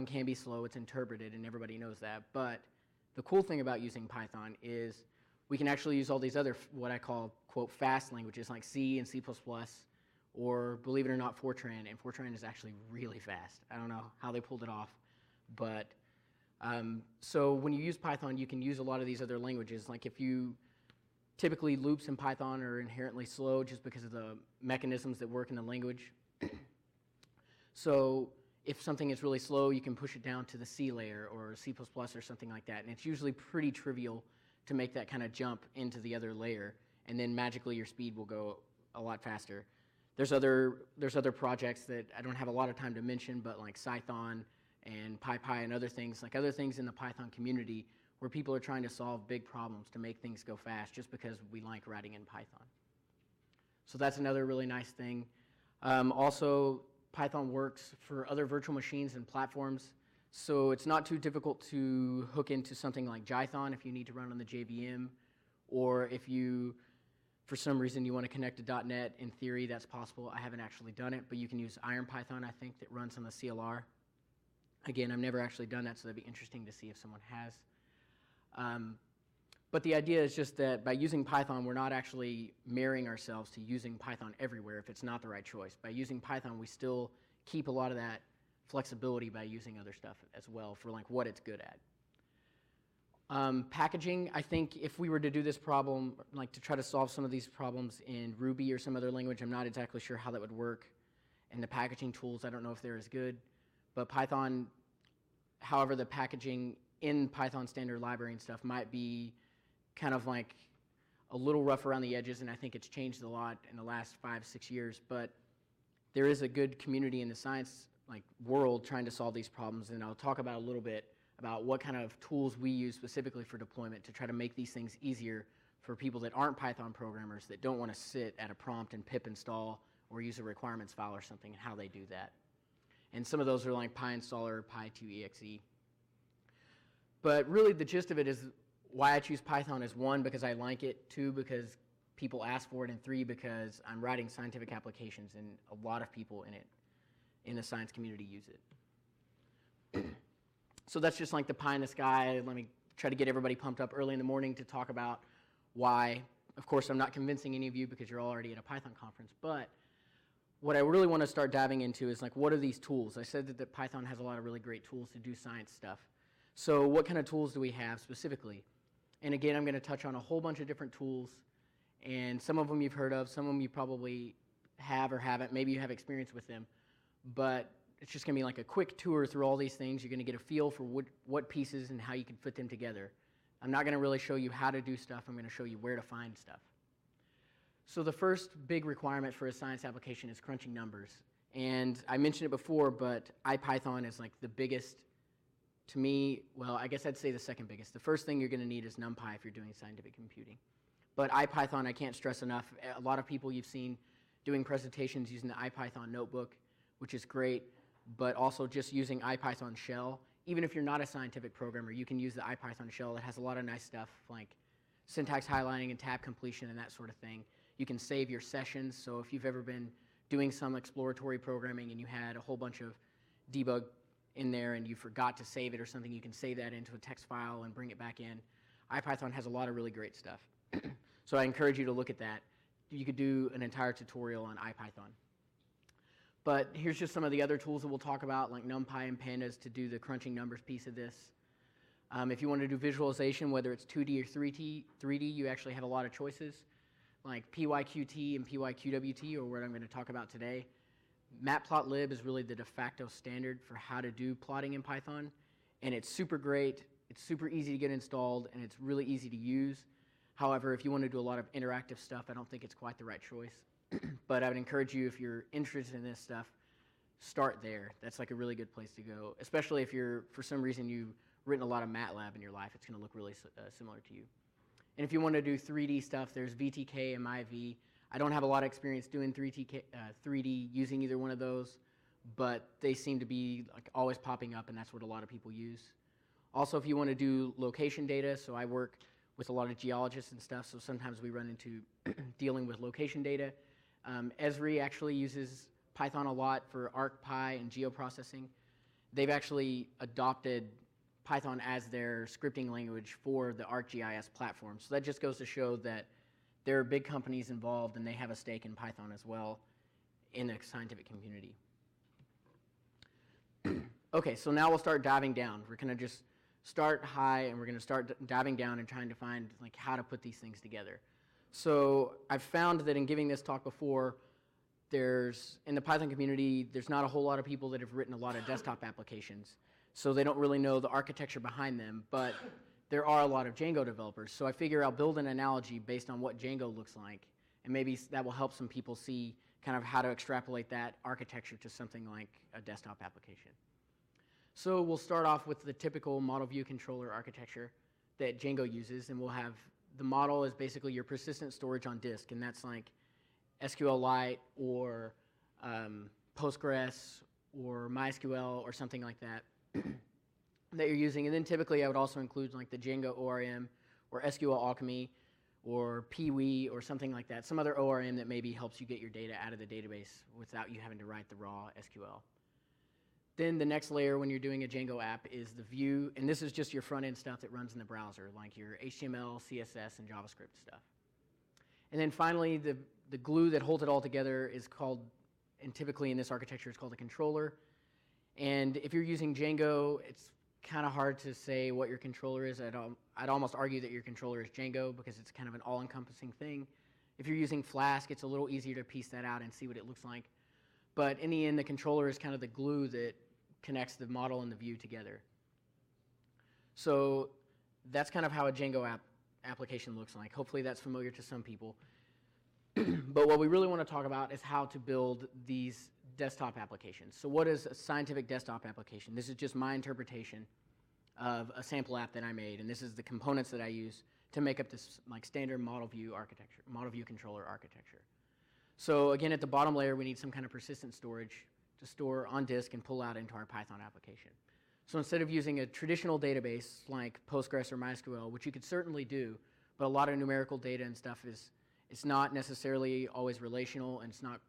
can be slow, it's interpreted, and everybody knows that. But the cool thing about using Python is we can actually use all these other, what I call, quote, fast languages like C and C++, or believe it or not, Fortran, and Fortran is actually really fast. I don't know how they pulled it off, but so when you use Python, you can use a lot of these other languages. Like if you typically loops in Python are inherently slow just because of the mechanisms that work in the language. So if something is really slow, you can push it down to the C layer or C++ or something like that, and it's usually pretty trivial to make that kind of jump into the other layer, and then magically your speed will go a lot faster. There's other projects that I don't have a lot of time to mention, but like Cython and PyPy and other things in the Python community where people are trying to solve big problems to make things go fast just because we like writing in Python. So that's another really nice thing. Also, Python works for other virtual machines and platforms, so it's not too difficult to hook into something like Jython if you need to run on the JVM, or if you, for some reason, you want to connect to .NET. In theory, that's possible. I haven't actually done it, but you can use IronPython, I think, that runs on the CLR. Again, I've never actually done that, so that'd be interesting to see if someone has. But the idea is just that by using Python, we're not actually marrying ourselves to using Python everywhere if it's not the right choice. By using Python, we still keep a lot of that flexibility by using other stuff as well for like what it's good at. Packaging, I think if we were to do this problem, like to try to solve some of these problems in Ruby or some other language, I'm not exactly sure how that would work. And the packaging tools, I don't know if they're as good. But Python, however, the packaging in Python standard library and stuff might be kind of like a little rough around the edges, and I think it's changed a lot in the last 5-6 years. But there is a good community in the science world trying to solve these problems, and I'll talk about a little bit about what kind of tools we use specifically for deployment to try to make these things easier for people that aren't Python programmers that don't want to sit at a prompt and pip install or use a requirements file or something, and how they do that. And some of those are like Pyinstaller, PyQt. But really the gist of it is why I choose Python is 1, because I like it, 2, because people ask for it, and 3, because I'm writing scientific applications and a lot of people in the science community use it. So that's just like the pie in the sky. Let me try to get everybody pumped up early in the morning to talk about why. Of course, I'm not convincing any of you because you're already at a Python conference, but what I really want to start diving into is like, what are these tools? I said that Python has a lot of really great tools to do science stuff. So what kind of tools do we have specifically? And again, I'm going to touch on a whole bunch of different tools, and some of them you've heard of, some of them you probably have or haven't. Maybe you have experience with them, but it's just going to be like a quick tour through all these things. You're going to get a feel for what pieces and how you can fit them together. I'm not going to really show you how to do stuff. I'm going to show you where to find stuff. So the first big requirement for a science application is crunching numbers. And I mentioned it before, but IPython is like the biggest, to me, well, I guess I'd say the second biggest. The first thing you're going to need is numpy if you're doing scientific computing. But IPython, I can't stress enough. A lot of people you've seen doing presentations using the IPython notebook, which is great, but also just using IPython shell. Even if you're not a scientific programmer, you can use the IPython shell. It has a lot of nice stuff like syntax highlighting and tab completion and that sort of thing. You can save your sessions, so if you've ever been doing some exploratory programming and you had a whole bunch of debug in there and you forgot to save it or something, you can save that into a text file and bring it back in. IPython has a lot of really great stuff. So I encourage you to look at that. You could do an entire tutorial on IPython. But here's just some of the other tools that we'll talk about, like NumPy and Pandas to do the crunching numbers piece of this. If you want to do visualization, whether it's 2D or 3D, you actually have a lot of choices, like PyQt and PyQwt, or what I'm going to talk about today. Matplotlib is really the de facto standard for how to do plotting in Python, and it's super great, it's super easy to get installed, and it's really easy to use. However, if you want to do a lot of interactive stuff, I don't think it's quite the right choice. But I would encourage you, if you're interested in this stuff, start there. That's like a really good place to go, especially if you're, for some reason, you've written a lot of MATLAB in your life. It's going to look really similar to you. And if you want to do 3D stuff, there's VTK and MyV. I don't have a lot of experience doing 3D using either one of those, but they seem to be like always popping up, and that's what a lot of people use. Also, if you want to do location data, so I work with a lot of geologists and stuff, so sometimes we run into dealing with location data. Esri actually uses Python a lot for ArcPy and geoprocessing. they've actually adopted Python as their scripting language for the ArcGIS platform. So that just goes to show that there are big companies involved and they have a stake in Python as well in the scientific community. Okay, so now we'll start diving down. We're going to just start high and we're going to start diving down and trying to find like how to put these things together. So I've found that in giving this talk before, in the Python community, there's not a whole lot of people that have written a lot of desktop applications. So they don't really know the architecture behind them, but there are a lot of Django developers. So I figure I'll build an analogy based on what Django looks like, and maybe that will help some people see kind of how to extrapolate that architecture to something like a desktop application. So we'll start off with the typical model view controller architecture that Django uses, and we'll have the model is basically your persistent storage on disk, and that's like SQLite or Postgres or MySQL or something like that that you're using. And then typically I would also include like the Django ORM or SQL Alchemy or PWE or something like that, some other ORM that maybe helps you get your data out of the database without you having to write the raw SQL. Then the next layer when you're doing a Django app is the view, and this is just your front-end stuff that runs in the browser, like your HTML, CSS, and JavaScript stuff. And then finally, the glue that holds it all together is called, and typically in this architecture, it's called a controller. And if you're using Django, it's kind of hard to say what your controller is. I'd almost argue that your controller is Django because it's kind of an all-encompassing thing. If you're using Flask, it's a little easier to piece that out and see what it looks like. But in the end, the controller is kind of the glue that connects the model and the view together. So that's kind of how a Django application looks like. Hopefully that's familiar to some people. But what we really want to talk about is how to build these desktop applications. So what is a scientific desktop application? This is just my interpretation of a sample app that I made, and this is the components that I use to make up this like standard model view architecture, model view controller architecture. So again, at the bottom layer, we need some kind of persistent storage to store on disk and pull out into our Python application. So instead of using a traditional database like Postgres or MySQL, which you could certainly do, but a lot of numerical data and stuff it's not necessarily always relational, and it's not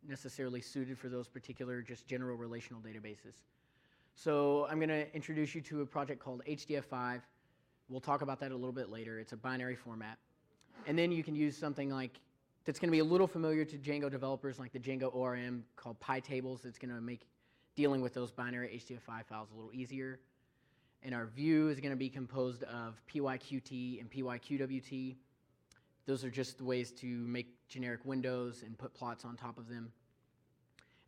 necessarily suited for those particular just general relational databases. So I'm going to introduce you to a project called HDF5. We'll talk about that a little bit later. It's a binary format. And then you can use something like that's going to be a little familiar to Django developers, like the Django ORM called PyTables. That's going to make dealing with those binary HDF5 files a little easier. And our view is going to be composed of PyQt and PyQwt. Those are just the ways to make generic windows and put plots on top of them.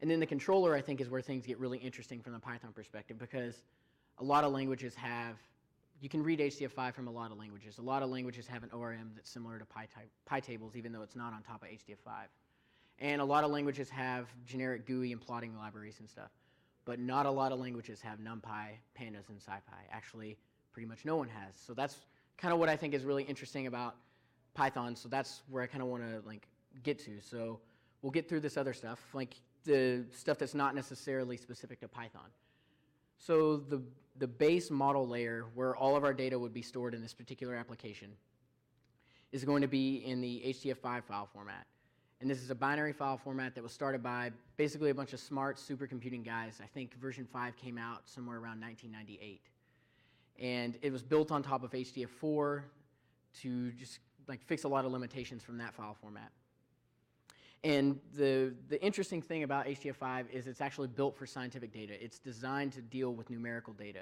And then the controller, I think, is where things get really interesting from the Python perspective, because a lot of languages you can read HDF5 from a lot of languages. A lot of languages have an ORM that's similar to PyTables, even though it's not on top of HDF5. And a lot of languages have generic GUI and plotting libraries and stuff. But not a lot of languages have NumPy, Pandas, and SciPy. Actually, pretty much no one has. So that's kind of what I think is really interesting about Python. So that's where I kind of want to like get to. So we'll get through this other stuff, like the stuff that's not necessarily specific to Python. So the base model layer, where all of our data would be stored in this particular application, is going to be in the HDF5 file format. And this is a binary file format that was started by basically a bunch of smart supercomputing guys. I think version 5 came out somewhere around 1998. And it was built on top of HDF4 to just like fix a lot of limitations from that file format. And the interesting thing about HDF5 is it's actually built for scientific data. It's designed to deal with numerical data.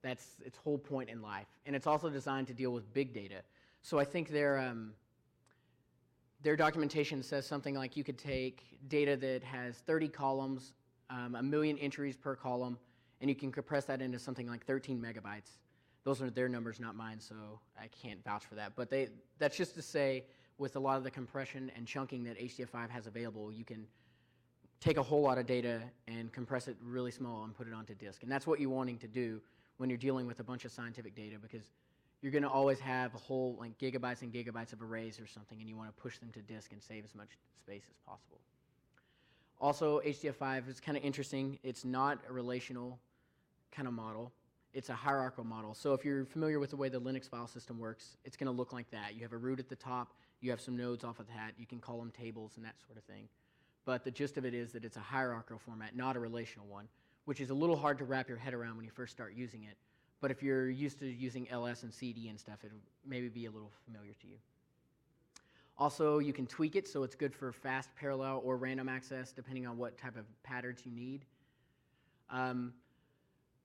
That's its whole point in life. And it's also designed to deal with big data. So I think their documentation says something like you could take data that has 30 columns, 1 million entries per column, and you can compress that into something like 13 megabytes. Those are their numbers, not mine, so I can't vouch for that. But that's just to say, with a lot of the compression and chunking that HDF5 has available, you can take a whole lot of data and compress it really small and put it onto disk. And that's what you're wanting to do when you're dealing with a bunch of scientific data, because you're going to always have a whole like gigabytes and gigabytes of arrays or something, and you want to push them to disk and save as much space as possible. Also, HDF5 is kind of interesting. It's not a relational kind of model. It's a hierarchical model. So if you're familiar with the way the Linux file system works, it's going to look like that. You have a root at the top. You have some nodes off of that. You can call them tables and that sort of thing. But the gist of it is that it's a hierarchical format, not a relational one, which is a little hard to wrap your head around when you first start using it. But if you're used to using ls and cd and stuff, it'll maybe be a little familiar to you. Also, you can tweak it so it's good for fast parallel or random access depending on what type of patterns you need.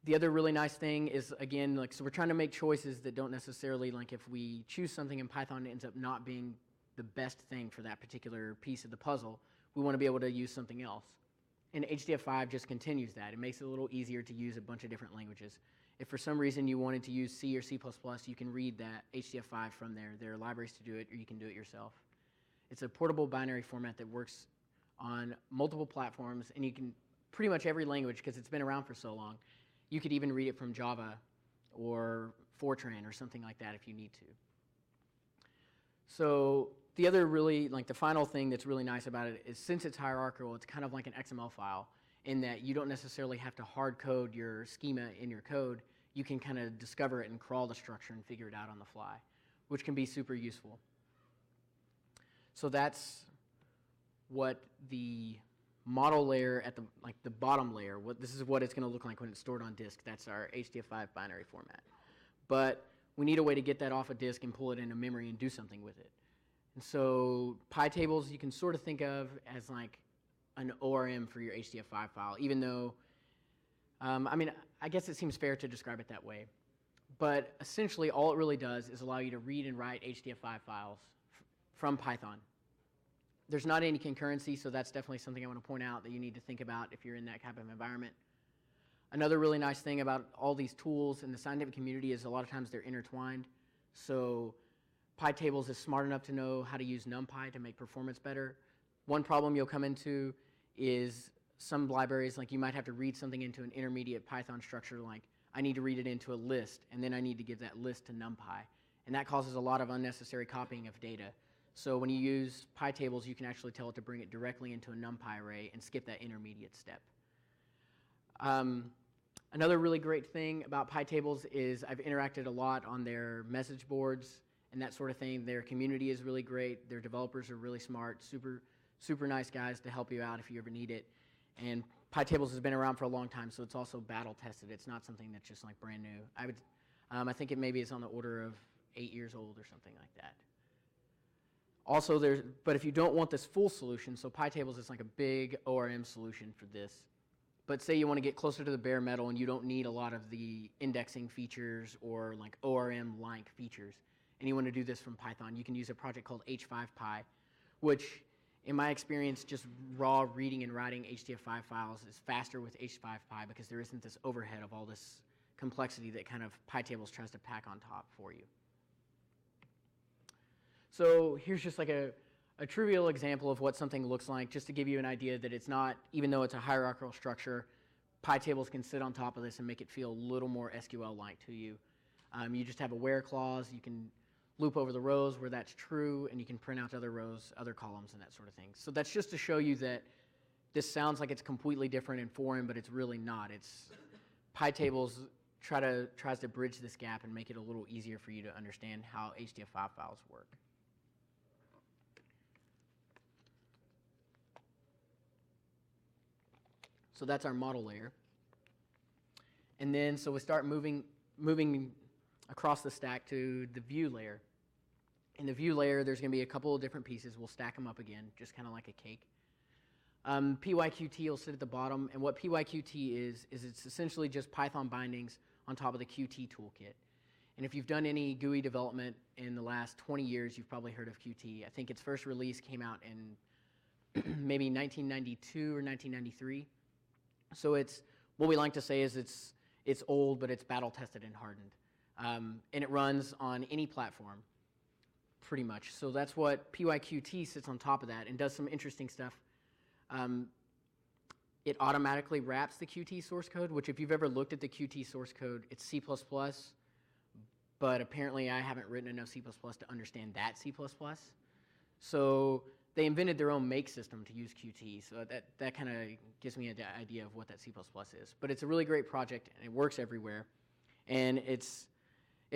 The other really nice thing is, again, like, so we're trying to make choices that don't necessarily, like, if we choose something in Python, it ends up not being the best thing for that particular piece of the puzzle. We want to be able to use something else. And HDF5 just continues that. It makes it a little easier to use a bunch of different languages. If for some reason you wanted to use C or C++, you can read that HDF5 from there. There are libraries to do it, or you can do it yourself. It's a portable binary format that works on multiple platforms, and you can pretty much every language, because it's been around for so long. You could even read it from Java or Fortran or something like that if you need to. So the other really, like, the final thing that's really nice about it is, since it's hierarchical, it's kind of like an XML file in that you don't necessarily have to hard code your schema in your code. You can kind of discover it and crawl the structure and figure it out on the fly, which can be super useful. So that's what the model layer at the bottom layer, this is what it's going to look like when it's stored on disk. That's our HDF5 binary format. But we need a way to get that off a disk and pull it into memory and do something with it. And so PyTables you can sort of think of as like an ORM for your HDF5 file, even though, I mean, I guess it seems fair to describe it that way. But essentially all it really does is allow you to read and write HDF5 files from Python. There's not any concurrency, so that's definitely something I want to point out that you need to think about if you're in that type of environment. Another really nice thing about all these tools in the scientific community is a lot of times they're intertwined. So PyTables is smart enough to know how to use numpy to make performance better. One problem you'll come into is some libraries, like you might have to read something into an intermediate Python structure, like I need to read it into a list, and then I need to give that list to numpy. And that causes a lot of unnecessary copying of data. So when you use PyTables, you can actually tell it to bring it directly into a numpy array and skip that intermediate step. Another really great thing about PyTables is I've interacted a lot on their message boards and that sort of thing. Their community is really great. Their developers are really smart, super nice guys to help you out if you ever need it. And PyTables has been around for a long time, so it's also battle tested. It's not something that's just like brand new. I think it maybe is on the order of 8 years old or something like that. Also, but if you don't want this full solution, so PyTables is like a big ORM solution for this. But say you want to get closer to the bare metal and you don't need a lot of the indexing features or like ORM-like features, and you want to do this from Python, you can use a project called H5Py, which in my experience, just raw reading and writing HDF5 files is faster with H5Py because there isn't this overhead of all this complexity that kind of PyTables tries to pack on top for you. So here's just like a trivial example of what something looks like, just to give you an idea that it's not, even though it's a hierarchical structure, PyTables can sit on top of this and make it feel a little more SQL-like to you. You just have a where clause, you can loop over the rows where that's true, and you can print out other rows, other columns, and that sort of thing. So that's just to show you that this sounds like it's completely different and foreign, but it's really not. PyTables tries to bridge this gap and make it a little easier for you to understand how HDF5 files work. So that's our model layer. And then, so we start moving across the stack to the view layer. In the view layer, there's going to be a couple of different pieces. We'll stack them up again, just kind of like a cake. PyQt will sit at the bottom, and what PyQt is it's essentially just Python bindings on top of the Qt toolkit. And if you've done any GUI development in the last 20 years, you've probably heard of Qt. I think its first release came out in maybe 1992 or 1993. So it's, what we like to say is it's old, but it's battle tested and hardened. And it runs on any platform, pretty much. So that's what PyQt sits on top of that and does some interesting stuff. It automatically wraps the Qt source code, which if you've ever looked at the Qt source code, it's C++, but apparently I haven't written enough C++ to understand that C++. So they invented their own make system to use Qt, so that kind of gives me an idea of what that C++ is. But it's a really great project, and it works everywhere. And it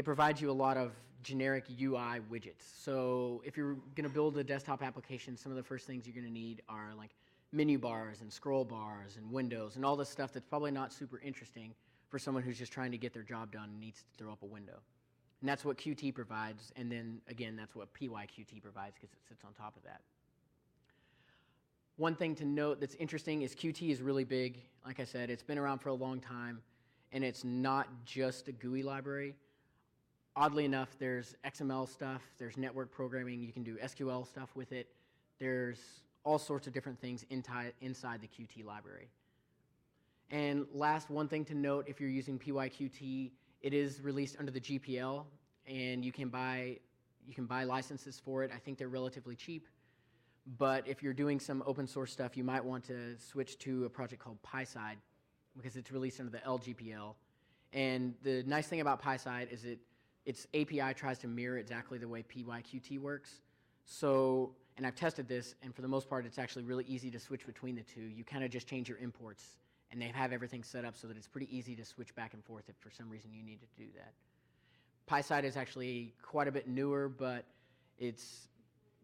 provides you a lot of generic UI widgets. So if you're going to build a desktop application, some of the first things you're going to need are like menu bars and scroll bars and windows and all this stuff that's probably not super interesting for someone who's just trying to get their job done and needs to throw up a window. And that's what Qt provides, and then again, that's what PyQt provides because it sits on top of that. One thing to note that's interesting is Qt is really big. Like I said, it's been around for a long time, and it's not just a GUI library. Oddly enough, there's XML stuff, there's network programming, you can do SQL stuff with it. There's all sorts of different things inside the Qt library. And last, one thing to note, if you're using PyQt, it is released under the GPL, and you can buy licenses for it. I think they're relatively cheap. But if you're doing some open source stuff, you might want to switch to a project called PySide because it's released under the LGPL. And the nice thing about PySide is its API tries to mirror exactly the way PyQt works. So, and I've tested this, and for the most part, it's actually really easy to switch between the two. You kind of just change your imports, and they have everything set up so that it's pretty easy to switch back and forth if for some reason you need to do that. PySide is actually quite a bit newer, but it's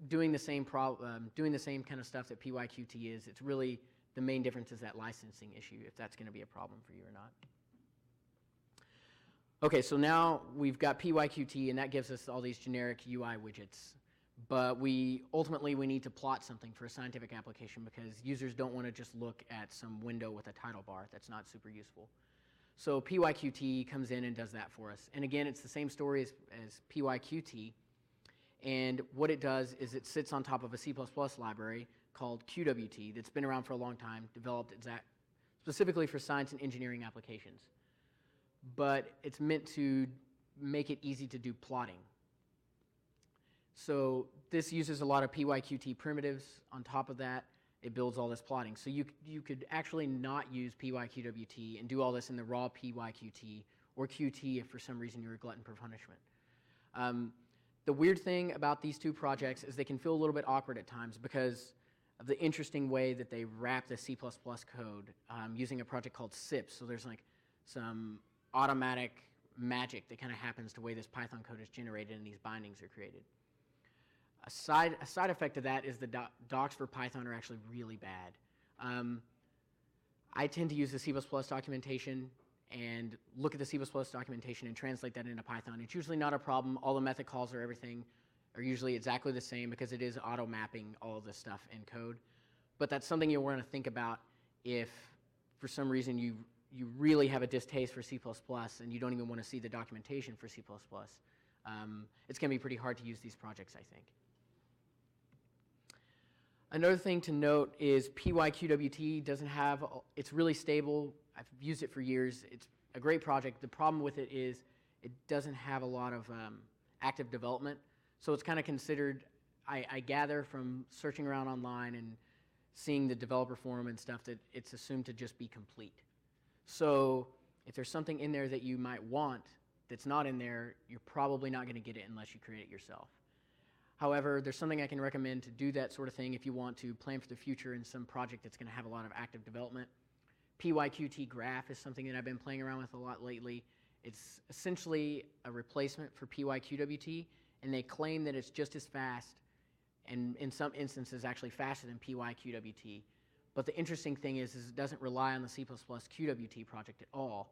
doing the same kind of stuff that PyQt is. It's really the main difference is that licensing issue, if that's going to be a problem for you or not. Okay, so now we've got PyQt, and that gives us all these generic UI widgets. But ultimately we need to plot something for a scientific application because users don't want to just look at some window with a title bar. That's not super useful. So PyQt comes in and does that for us. And again, it's the same story as PyQt. And what it does is it sits on top of a C++ library called QWT that's been around for a long time, developed specifically for science and engineering applications. But it's meant to make it easy to do plotting. So this uses a lot of PyQt primitives. On top of that, it builds all this plotting. So you could actually not use PyQwt and do all this in the raw PyQt or Qt if for some reason you're a glutton for punishment. The weird thing about these two projects is they can feel a little bit awkward at times because of the interesting way that they wrap the C++ code using a project called SIP. So there's like some automatic magic that kind of happens to the way this Python code is generated and these bindings are created. A side effect of that is the docs for Python are actually really bad. I tend to use the C++ documentation and look at the C++ documentation and translate that into Python. It's usually not a problem. All the method calls or everything are usually exactly the same because it is auto-mapping all of this stuff in code. But that's something you'll want to think about if for some reason you really have a distaste for C++ and you don't even want to see the documentation for C++. It's going to be pretty hard to use these projects, I think. Another thing to note is PyQwt doesn't have, it's really stable. I've used it for years. It's a great project. The problem with it is it doesn't have a lot of active development. So it's kind of considered, I gather from searching around online and seeing the developer forum and stuff that it's assumed to just be complete. So if there's something in there that you might want that's not in there, you're probably not going to get it unless you create it yourself. However, there's something I can recommend to do that sort of thing if you want to plan for the future in some project that's going to have a lot of active development. PyQt Graph is something that I've been playing around with a lot lately. It's essentially a replacement for PyQwt, and they claim that it's just as fast, and in some instances actually faster than PyQwt. But the interesting thing is it doesn't rely on the C++ QWT project at all.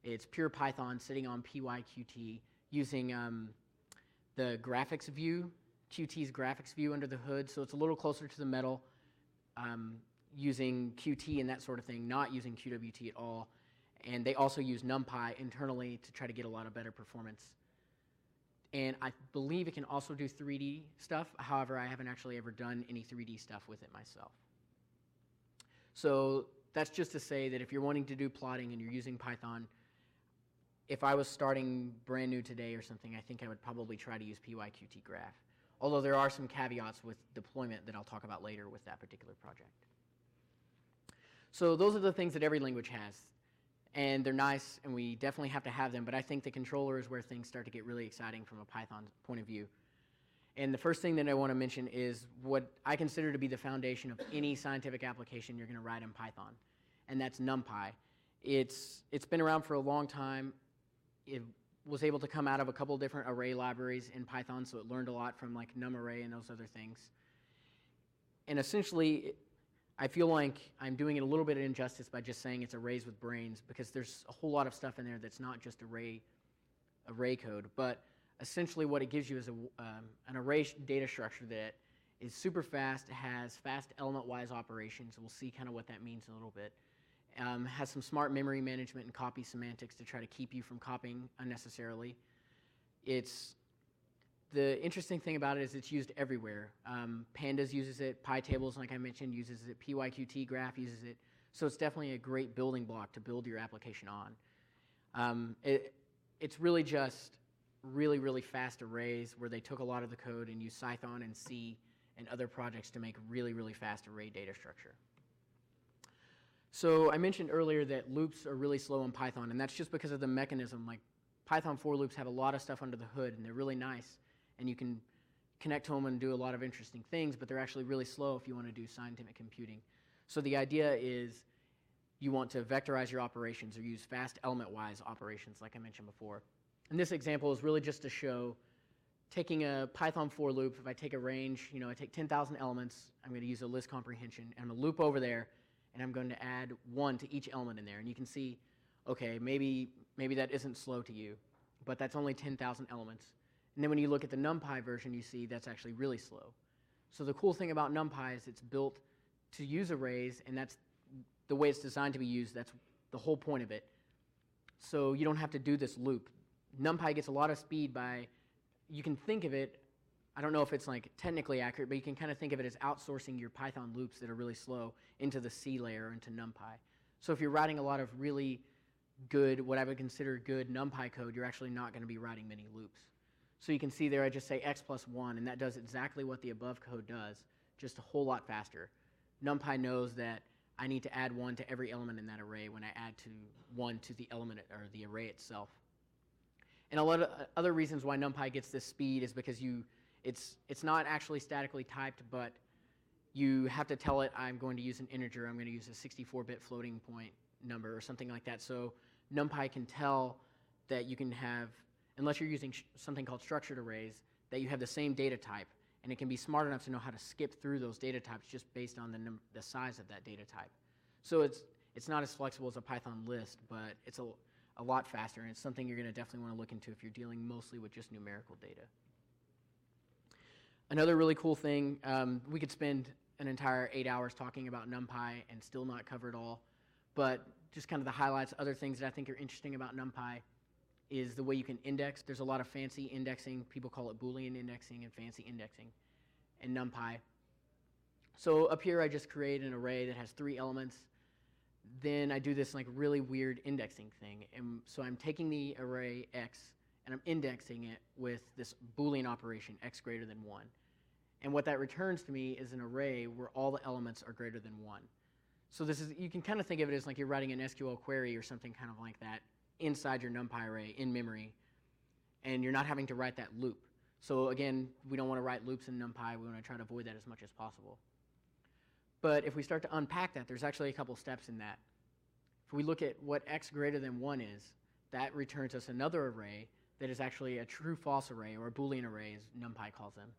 It's pure Python sitting on PyQt using the graphics view, Qt's graphics view under the hood, so it's a little closer to the metal, using Qt and that sort of thing, not using QWT at all. And they also use numpy internally to try to get a lot of better performance. And I believe it can also do 3D stuff. However, I haven't actually ever done any 3D stuff with it myself. So that's just to say that if you're wanting to do plotting and you're using Python, if I was starting brand new today or something, I think I would probably try to use PyQt Graph. Although there are some caveats with deployment that I'll talk about later with that particular project. So those are the things that every language has. And they're nice, and we definitely have to have them, but I think the controller is where things start to get really exciting from a Python point of view. And the first thing that I want to mention is what I consider to be the foundation of any scientific application you're going to write in Python, and that's numpy. It's been around for a long time. It was able to come out of a couple different array libraries in Python, so it learned a lot from like numarray and those other things. And essentially, I feel like I'm doing it a little bit of injustice by just saying it's arrays with brains, because there's a whole lot of stuff in there that's not just array code. But essentially what it gives you is an array data structure that is super fast, has fast element-wise operations. We'll see kind of what that means in a little bit. Has some smart memory management and copy semantics to try to keep you from copying unnecessarily. The interesting thing about it is it's used everywhere. Pandas uses it, PyTables, like I mentioned, uses it, PyQt graph uses it. So it's definitely a great building block to build your application on. It's really just really fast arrays where they took a lot of the code and used Python and C and other projects to make really fast array data structure. So I mentioned earlier that loops are really slow in Python, and that's just because of the mechanism. Like Python for loops have a lot of stuff under the hood, and they're really nice, and you can connect to them and do a lot of interesting things, but they're actually really slow if you want to do scientific computing. So the idea is you want to vectorize your operations or use fast element-wise operations, like I mentioned before. And this example is really just to show taking a Python for loop. If I take a range, I take 10,000 elements, I'm going to use a list comprehension, and I'm going to loop over there, and I'm going to add 1 to each element in there. And you can see, okay, maybe that isn't slow to you, but that's only 10,000 elements. And then when you look at the NumPy version, you see that's actually really slow. So the cool thing about NumPy is it's built to use arrays, and that's the way it's designed to be used. That's the whole point of it. So you don't have to do this loop. NumPy gets a lot of speed by, you can think of it, I don't know if it's like technically accurate, but you can kind of think of it as outsourcing your Python loops that are really slow into the C layer, into NumPy. So if you're writing a lot of really good, what I would consider good NumPy code, you're actually not going to be writing many loops. So you can see there I just say x plus 1, and that does exactly what the above code does, just a whole lot faster. NumPy knows that I need to add 1 to every element in that array when I add 1 to the element or the array itself. And a lot of other reasons why NumPy gets this speed is because it's not actually statically typed, but you have to tell it I'm going to use an integer, I'm going to use a 64-bit floating point number or something like that. So NumPy can tell that you can have, unless you're using something called structured arrays, that you have the same data type, and it can be smart enough to know how to skip through those data types just based on the size of that data type. So it's not as flexible as a Python list, but it's a lot faster, and it's something you're going to definitely want to look into if you're dealing mostly with just numerical data. Another really cool thing, we could spend an entire 8 hours talking about NumPy and still not cover it all, but just kind of the highlights, other things that I think are interesting about NumPy is the way you can index. There's a lot of fancy indexing. People call it Boolean indexing and fancy indexing in NumPy. So up here I just create an array that has 3 elements. Then I do this like really weird indexing thing. And so I'm taking the array x and I'm indexing it with this Boolean operation, x greater than 1. And what that returns to me is an array where all the elements are greater than 1. So this is, you can kind of think of it as like you're writing an SQL query or something kind of like that inside your NumPy array in memory, and you're not having to write that loop. So again, we don't want to write loops in NumPy. We want to try to avoid that as much as possible. But if we start to unpack that, there's actually a couple steps in that. If we look at what x greater than 1 is, that returns us another array that is actually a true-false array, or a Boolean array as NumPy calls them.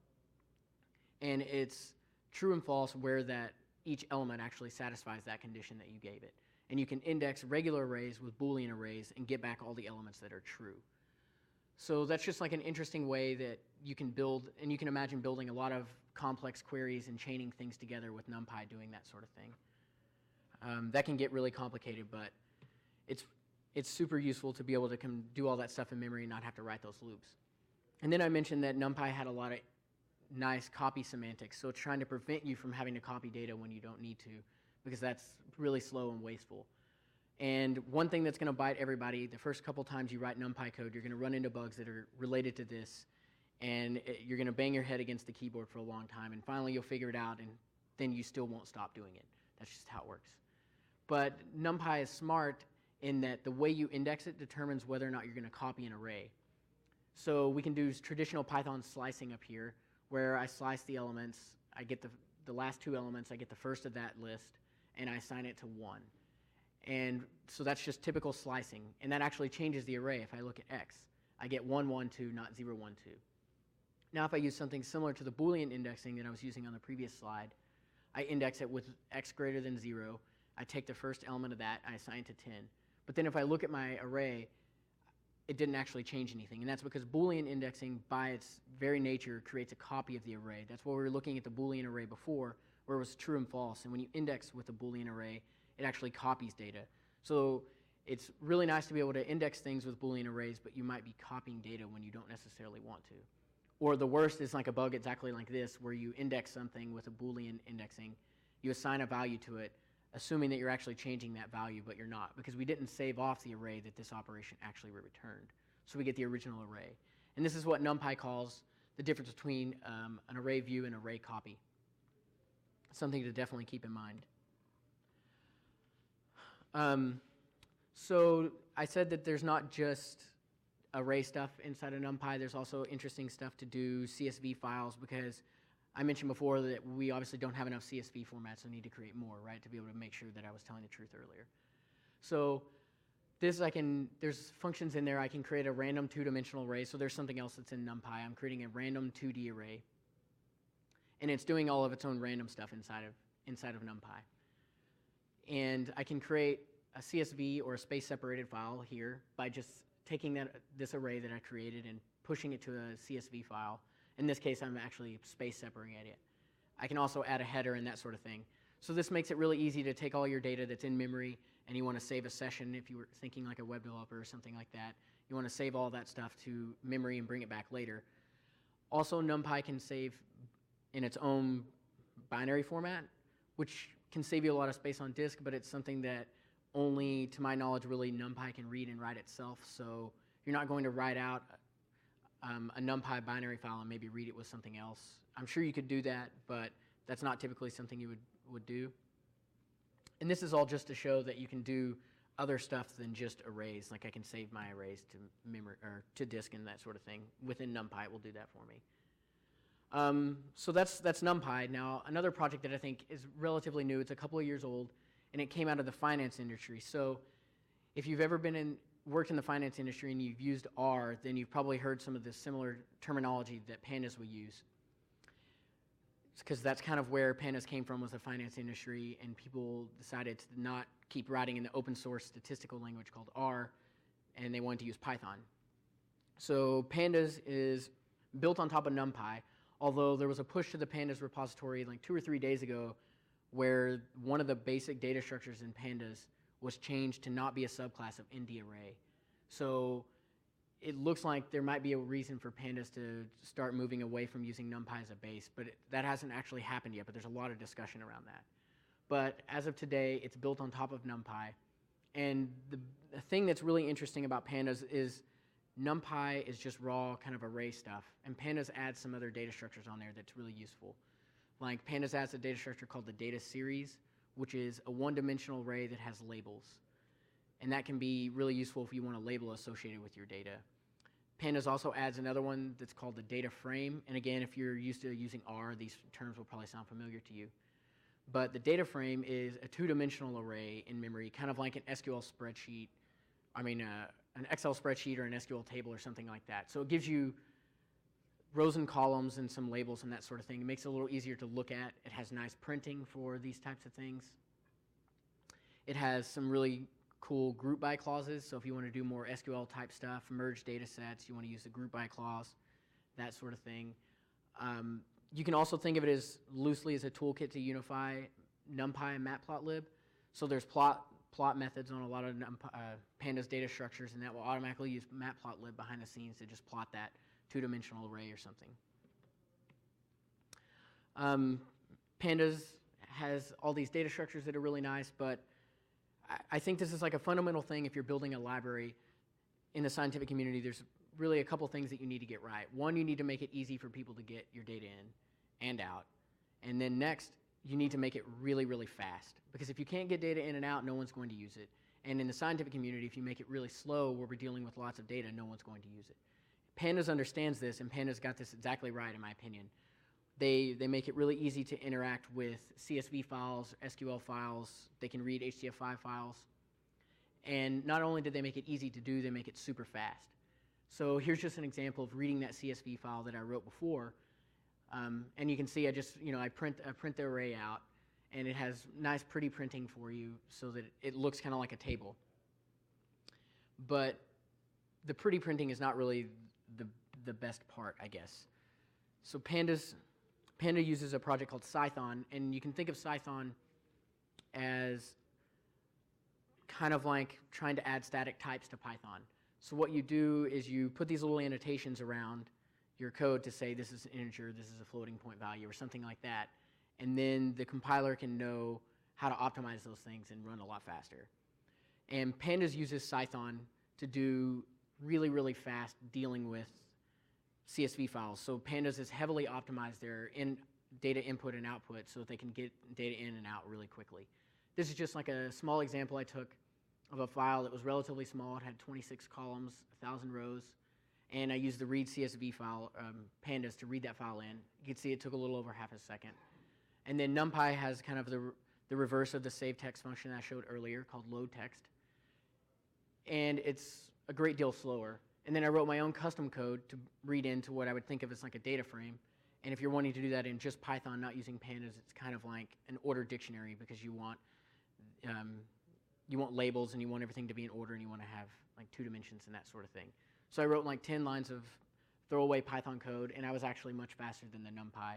And it's true and false where that each element actually satisfies that condition that you gave it. And you can index regular arrays with Boolean arrays and get back all the elements that are true. So that's just like an interesting way that you can build, and you can imagine building a lot of complex queries and chaining things together with NumPy doing that sort of thing. That can get really complicated, but it's super useful to be able to do all that stuff in memory and not have to write those loops. And then I mentioned that NumPy had a lot of nice copy semantics, so it's trying to prevent you from having to copy data when you don't need to, because that's really slow and wasteful. And one thing that's going to bite everybody, the first couple times you write NumPy code, you're going to run into bugs that are related to this, and you're going to bang your head against the keyboard for a long time, and finally you'll figure it out, and then you still won't stop doing it. That's just how it works. But NumPy is smart in that the way you index it determines whether or not you're going to copy an array. So we can do traditional Python slicing up here, where I slice the elements, I get the last 2 elements, I get the first of that list, and I assign it to 1. And so that's just typical slicing, and that actually changes the array. If I look at x, I get 1, 1, 2, not 0, 1, 2. Now if I use something similar to the Boolean indexing that I was using on the previous slide, I index it with x greater than 0. I take the first element of that, I assign it to 10. But then if I look at my array, it didn't actually change anything. And that's because Boolean indexing, by its very nature, creates a copy of the array. That's why we were looking at the Boolean array before, where it was true and false. And when you index with a Boolean array, it actually copies data. So it's really nice to be able to index things with Boolean arrays, but you might be copying data when you don't necessarily want to. Or the worst is like a bug exactly like this, where you index something with a Boolean indexing, you assign a value to it, assuming that you're actually changing that value, but you're not, because we didn't save off the array that this operation actually returned. So we get the original array. And this is what NumPy calls the difference between an array view and array copy. Something to definitely keep in mind. So I said that there's not just array stuff inside of NumPy. There's also interesting stuff to do, CSV files, because I mentioned before that we obviously don't have enough CSV formats, so we need to create more, right, to be able to make sure that I was telling the truth earlier. So this there's functions in there. I can create a random two-dimensional array. So there's something else that's in NumPy. I'm creating a random 2D array. And it's doing all of its own random stuff inside of NumPy. And I can create a CSV or a space-separated file here by just taking this array that I created and pushing it to a CSV file. In this case, I'm actually space separating it. I can also add a header and that sort of thing. So this makes it really easy to take all your data that's in memory and you want to save a session if you were thinking like a web developer or something like that. You want to save all that stuff to memory and bring it back later. Also, NumPy can save in its own binary format, which can save you a lot of space on disk, but it's something that only, to my knowledge, really NumPy can read and write itself. So you're not going to write out a NumPy binary file and maybe read it with something else. I'm sure you could do that, but that's not typically something you would do. And this is all just to show that you can do other stuff than just arrays. Like I can save my arrays to memory or to disk and that sort of thing. Within NumPy, it will do that for me. So that's NumPy. Now, another project that I think is relatively new, it's a couple of years old, and it came out of the finance industry. So if you've ever worked in the finance industry and you've used R, then you've probably heard some of the similar terminology that pandas will use. Because that's kind of where pandas came from, was the finance industry, and people decided to not keep writing in the open source statistical language called R, and they wanted to use Python. So pandas is built on top of NumPy, although there was a push to the pandas repository like 2 or 3 days ago where one of the basic data structures in pandas was changed to not be a subclass of ND array. So it looks like there might be a reason for pandas to start moving away from using NumPy as a base, but that hasn't actually happened yet, but there's a lot of discussion around that. But as of today, it's built on top of NumPy. And the thing that's really interesting about pandas is NumPy is just raw kind of array stuff, and pandas adds some other data structures on there that's really useful. Like pandas adds a data structure called the data series, which is a one-dimensional array that has labels. And that can be really useful if you want a label associated with your data. Pandas also adds another one that's called the data frame. And again, if you're used to using R, these terms will probably sound familiar to you. But the data frame is a two-dimensional array in memory, kind of like an SQL spreadsheet, an Excel spreadsheet or an SQL table or something like that. So it gives you rows and columns and some labels and that sort of thing. It makes it a little easier to look at. It has nice printing for these types of things. It has some really cool group by clauses. So if you want to do more SQL type stuff, merge data sets, you want to use the group by clause, that sort of thing. You can also think of it as loosely as a toolkit to unify NumPy and Matplotlib. So there's plot methods on a lot of pandas data structures, and that will automatically use Matplotlib behind the scenes to just plot that two-dimensional array or something. Pandas has all these data structures that are really nice, but I think this is like a fundamental thing if you're building a library in the scientific community. There's really a couple things that you need to get right. One, you need to make it easy for people to get your data in and out. And then next, you need to make it really, really fast. Because if you can't get data in and out, no one's going to use it. And in the scientific community, if you make it really slow where we're dealing with lots of data, no one's going to use it. Pandas understands this, and Pandas got this exactly right, in my opinion. They make it really easy to interact with CSV files, SQL files. They can read HTML5 files. And not only did they make it easy to do, they make it super fast. So here's just an example of reading that CSV file that I wrote before. And you can see I print the array out. and it has nice pretty printing for you so that it looks kind of like a table. But the pretty printing is not really the best part, I guess. So Panda uses a project called Python, and you can think of Python as kind of like trying to add static types to Python. So what you do is you put these little annotations around your code to say this is an integer, this is a floating point value, or something like that. And then the compiler can know how to optimize those things and run a lot faster. And Pandas uses Python to do really, really fast dealing with CSV files. So Pandas is heavily optimized their data input and output so that they can get data in and out really quickly. This is just like a small example I took of a file that was relatively small. It had 26 columns, 1,000 rows, and I used the read CSV file, Pandas, to read that file in. You can see it took a little over half a second. And then NumPy has kind of the reverse of the save text function I showed earlier called load text. And it's a great deal slower. And then I wrote my own custom code to read into what I would think of as like a data frame. And if you're wanting to do that in just Python, not using Pandas, it's kind of like an order dictionary because you want labels and you want everything to be in order and you want to have like 2 dimensions and that sort of thing. So I wrote like 10 lines of throwaway Python code, and I was actually much faster than the NumPy.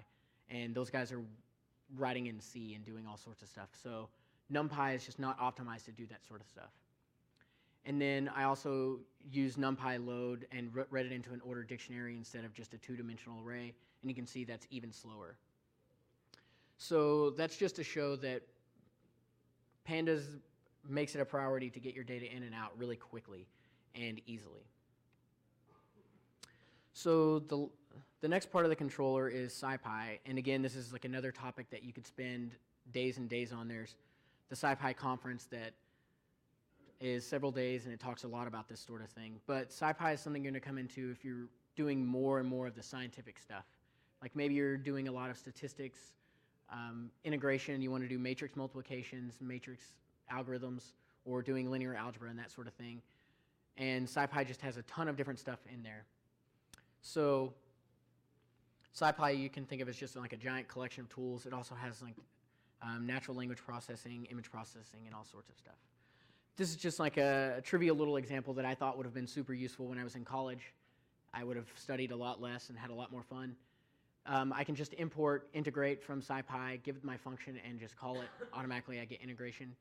And those guys are writing in C and doing all sorts of stuff. So NumPy is just not optimized to do that sort of stuff. And then I also used NumPy load and read it into an order dictionary instead of just a 2-dimensional array, and you can see that's even slower. So that's just to show that Pandas makes it a priority to get your data in and out really quickly and easily. So the next part of the controller is SciPy, and again, this is like another topic that you could spend days and days on. There's the SciPy conference that is several days, and it talks a lot about this sort of thing. But SciPy is something you're going to come into if you're doing more and more of the scientific stuff. Like maybe you're doing a lot of statistics, integration, you want to do matrix multiplications, matrix algorithms, or doing linear algebra and that sort of thing. And SciPy just has a ton of different stuff in there. So SciPy you can think of as just like a giant collection of tools. It also has like natural language processing, image processing, and all sorts of stuff. This is just like a trivial little example that I thought would have been super useful when I was in college. I would have studied a lot less and had a lot more fun. I can just import, integrate from SciPy, give it my function, and just call it. Automatically I get integration.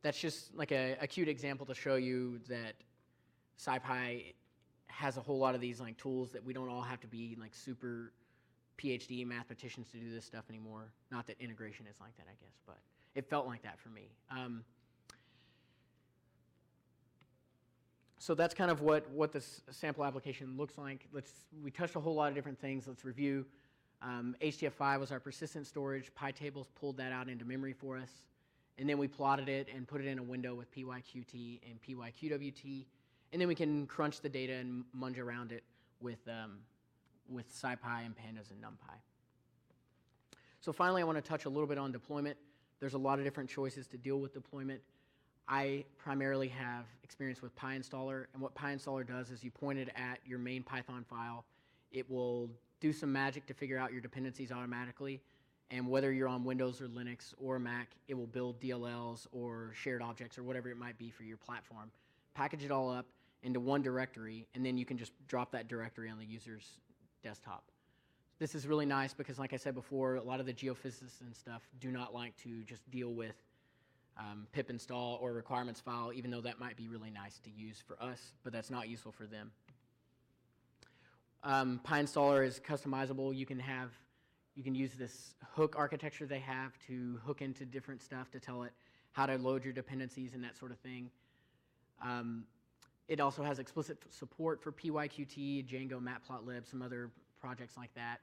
That's just like a cute example to show you that SciPy has a whole lot of these like tools that we don't all have to be like super PhD mathematicians to do this stuff anymore. Not that integration is like that, I guess, but it felt like that for me. So that's kind of what this sample application looks like. We touched a whole lot of different things. Let's review. HDF5 was our persistent storage. PyTables pulled that out into memory for us. And then we plotted it and put it in a window with PyQt and PyQwt. And then we can crunch the data and munge around it with SciPy and Pandas and NumPy. So finally, I want to touch a little bit on deployment. There's a lot of different choices to deal with deployment. I primarily have experience with Pyinstaller, and what Pyinstaller does is you point it at your main Python file. It will do some magic to figure out your dependencies automatically, and whether you're on Windows or Linux or Mac, it will build DLLs or shared objects or whatever it might be for your platform. Package it all up into one directory, and then you can just drop that directory on the user's desktop. This is really nice because, like I said before, a lot of the geophysicists and stuff do not like to just deal with pip install or requirements file, even though that might be really nice to use for us, but that's not useful for them. Pyinstaller is customizable. You can use this hook architecture they have to hook into different stuff to tell it how to load your dependencies and that sort of thing. It also has explicit support for PyQt, Django, Matplotlib, some other projects like that.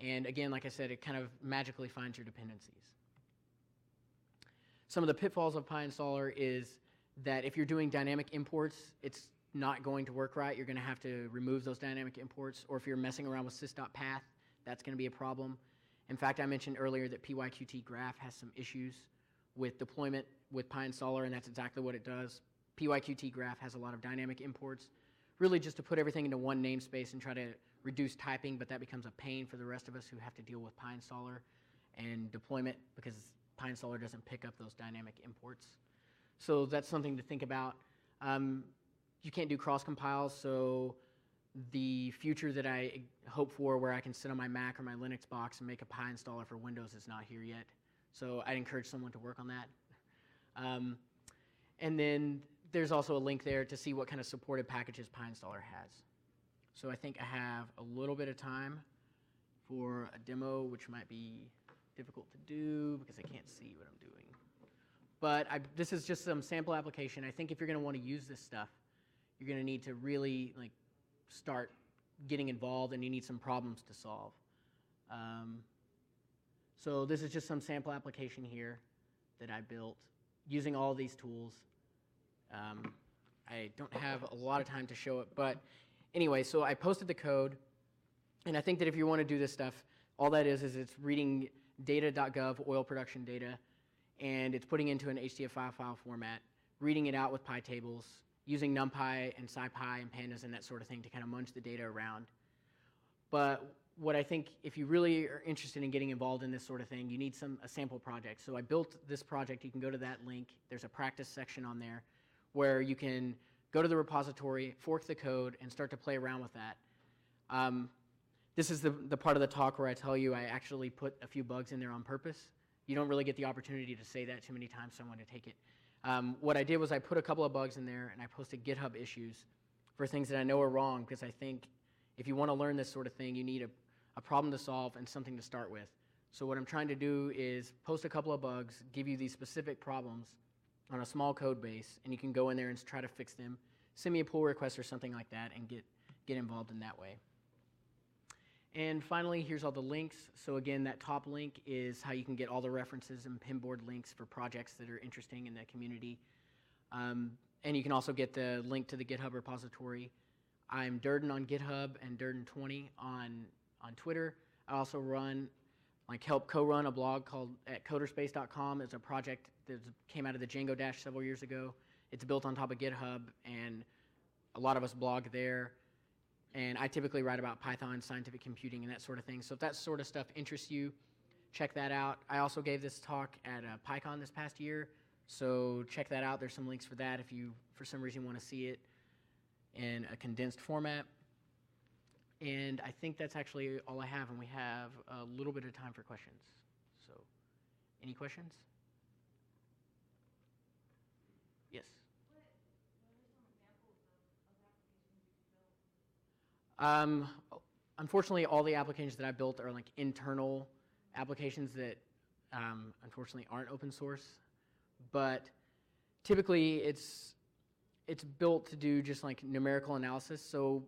And again, like I said, it kind of magically finds your dependencies. Some of the pitfalls of Pyinstaller is that if you're doing dynamic imports, it's not going to work right. You're going to have to remove those dynamic imports. Or if you're messing around with sys.path, that's going to be a problem. In fact, I mentioned earlier that PyQt graph has some issues with deployment with Pyinstaller, and that's exactly what it does. PyQt graph has a lot of dynamic imports, really just to put everything into one namespace and try to reduce typing, but that becomes a pain for the rest of us who have to deal with Pyinstaller and deployment because Pyinstaller doesn't pick up those dynamic imports. So that's something to think about. You can't do cross-compiles, so the future that I hope for where I can sit on my Mac or my Linux box and make a Pyinstaller for Windows is not here yet. So I'd encourage someone to work on that. And then there's also a link there to see what kind of supported packages Pyinstaller has. So I think I have a little bit of time for a demo, which might be difficult to do because I can't see what I'm doing. But this is just some sample application. I think if you're going to want to use this stuff, you're going to need to really start getting involved, and you need some problems to solve. So this is just some sample application here that I built using all these tools. I don't have a lot of time to show it, but anyway, so I posted the code, and I think that if you want to do this stuff, all that is it's reading data.gov oil production data, and it's putting into an HDF5 file format, reading it out with PyTables, using numpy and scipy and pandas and that sort of thing to kind of munch the data around. But what I think, if you really are interested in getting involved in this sort of thing, you need a sample project. So I built this project. You can go to that link. There's a practice section on there where you can go to the repository, fork the code, and start to play around with that. This is the part of the talk where I tell you I actually put a few bugs in there on purpose. You don't really get the opportunity to say that too many times, so I want to take it. What I did was I put a couple of bugs in there, and I posted GitHub issues for things that I know are wrong, because I think if you want to learn this sort of thing, you need a problem to solve and something to start with. So what I'm trying to do is post a couple of bugs, give you these specific problems on a small code base, and you can go in there and try to fix them. Send me a pull request or something like that and get involved in that way. And finally, here's all the links. So again, that top link is how you can get all the references and pinboard links for projects that are interesting in the community. And you can also get the link to the GitHub repository. I'm Durden on GitHub and Durden20 on Twitter. I also help co-run a blog called at coderspace.com. It's a project that came out of the Django Dash several years ago. It's built on top of GitHub, and a lot of us blog there. And I typically write about Python, scientific computing, and that sort of thing. So if that sort of stuff interests you, check that out. I also gave this talk at Pycon this past year, so check that out. There's some links for that if you, for some reason, want to see it in a condensed format. And I think that's actually all I have, and we have a little bit of time for questions. So, any questions? Yes? What are some examples of applications you built? Unfortunately, all the applications that I built are internal applications that unfortunately aren't open source. But typically, it's built to do just numerical analysis. So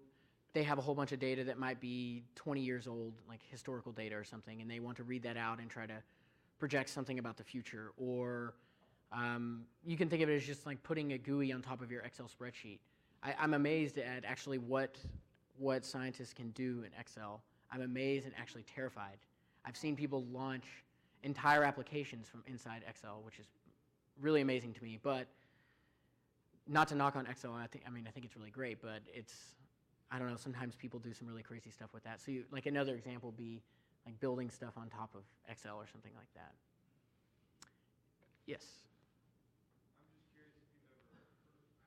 they have a whole bunch of data that might be 20 years old, like historical data or something, and they want to read that out and try to project something about the future. Or you can think of it as just putting a GUI on top of your Excel spreadsheet. I'm amazed at actually what scientists can do in Excel. I'm amazed and actually terrified. I've seen people launch entire applications from inside Excel, which is really amazing to me. But not to knock on Excel, I think it's really great, but I don't know, sometimes people do some really crazy stuff with that. So another example would be building stuff on top of Excel or something like that. Yes? I'm just curious if you've ever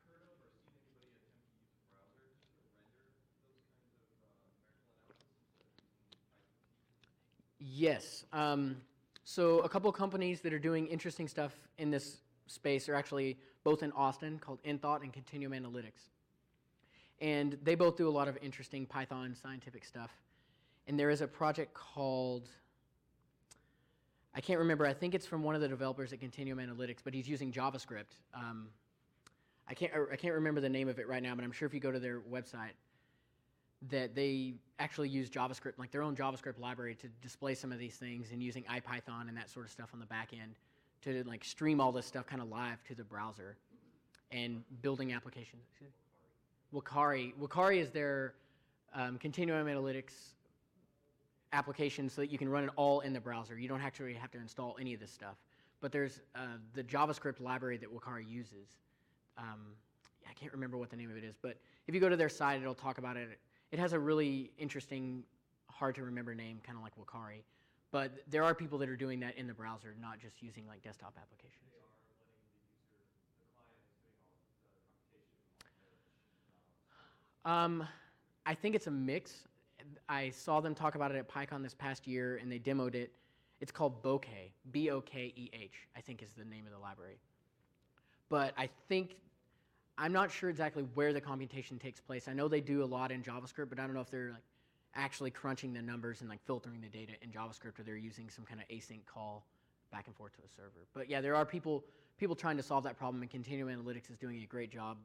heard of or seen anybody attempt to use a browser to render those kinds of numerical analysis instead of using PyQt. Yes. So a couple of companies that are doing interesting stuff in this space are actually both in Austin, called InThought and Continuum Analytics. And they both do a lot of interesting Python scientific stuff. And there is a project called, I can't remember, I think it's from one of the developers at Continuum Analytics, but he's using JavaScript. I can't remember the name of it right now, but I'm sure if you go to their website, that they actually use JavaScript, their own JavaScript library, to display some of these things, and using IPython and that sort of stuff on the back end to stream all this stuff kind of live to the browser and building applications. Wakari is their Continuum Analytics application so that you can run it all in the browser. You don't actually have to install any of this stuff. But there's the JavaScript library that Wakari uses. I can't remember what the name of it is, but if you go to their site, it'll talk about it. It has a really interesting, hard to remember name, kind of like Wakari. But there are people that are doing that in the browser, not just using like desktop applications. They are letting the client is doing all the computation on their machine. I think it's a mix. I saw them talk about it at PyCon this past year, and they demoed it. It's called Bokeh, B-O-K-E-H, I think is the name of the library. But I think, I'm not sure exactly where the computation takes place. I know they do a lot in JavaScript, but I don't know if they're like actually crunching the numbers and like filtering the data in JavaScript, or they're using some kind of async call back and forth to a server. But yeah, there are people trying to solve that problem, and Continuum Analytics is doing a great job.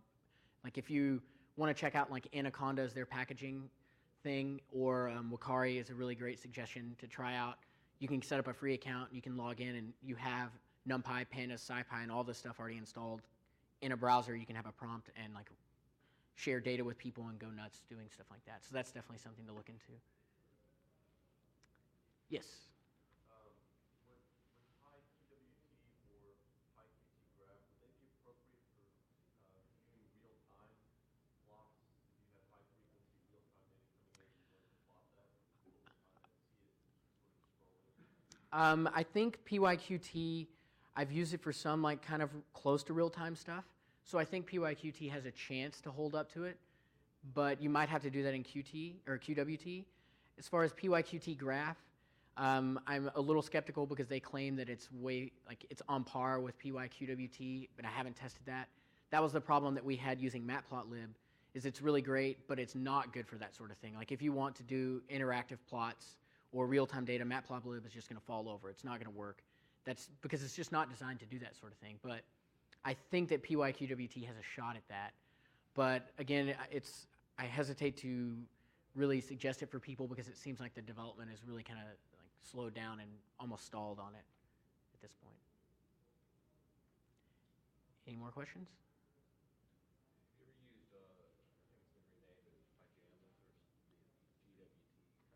Like if you want to check out like Anaconda's their packaging thing, or Wakari is a really great suggestion to try out. You can set up a free account, you can log in, and you have NumPy, Pandas, SciPy, and all this stuff already installed in a browser. You can have a prompt and like share data with people and go nuts doing stuff like that. So that's definitely something to look into. Yes? Would PyQwt or PyQt graph, would they be appropriate for viewing real-time plots? If you have high frequency real-time data coming in, you want to plot that when people time and see it sort of scrolling? I think PyQt, I've used it for some like kind of close to real-time stuff. So I think PyQt has a chance to hold up to it, but you might have to do that in Qt or QWT. As far as PyQt graph, I'm a little skeptical because they claim that it's it's on par with PyQwt, but I haven't tested that. That was the problem that we had using Matplotlib, is it's really great, but it's not good for that sort of thing. Like if you want to do interactive plots or real-time data, Matplotlib is just going to fall over. It's not going to work. That's because it's just not designed to do that sort of thing. But I think that PyQwt has a shot at that. But again, I hesitate to really suggest it for people because it seems like the development is really kind of like slowed down and almost stalled on it at this point. Any more questions? Have you ever used, I think it's been renamed as PyJamas or the GWT kind of Python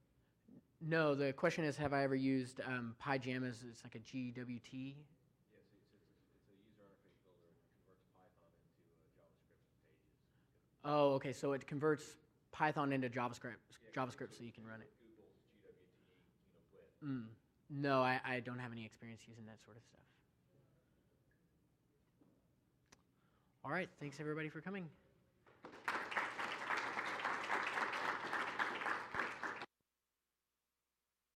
competitor? No, the question is, have I ever used PyJamas? It's like a GWT. Yes, it's a user interface builder. It converts Python into JavaScript pages. Oh, okay, so it converts Python into JavaScript so you can run it. Google's GWT, GWT. No, I don't have any experience using that sort of stuff. All right, thanks everybody for coming.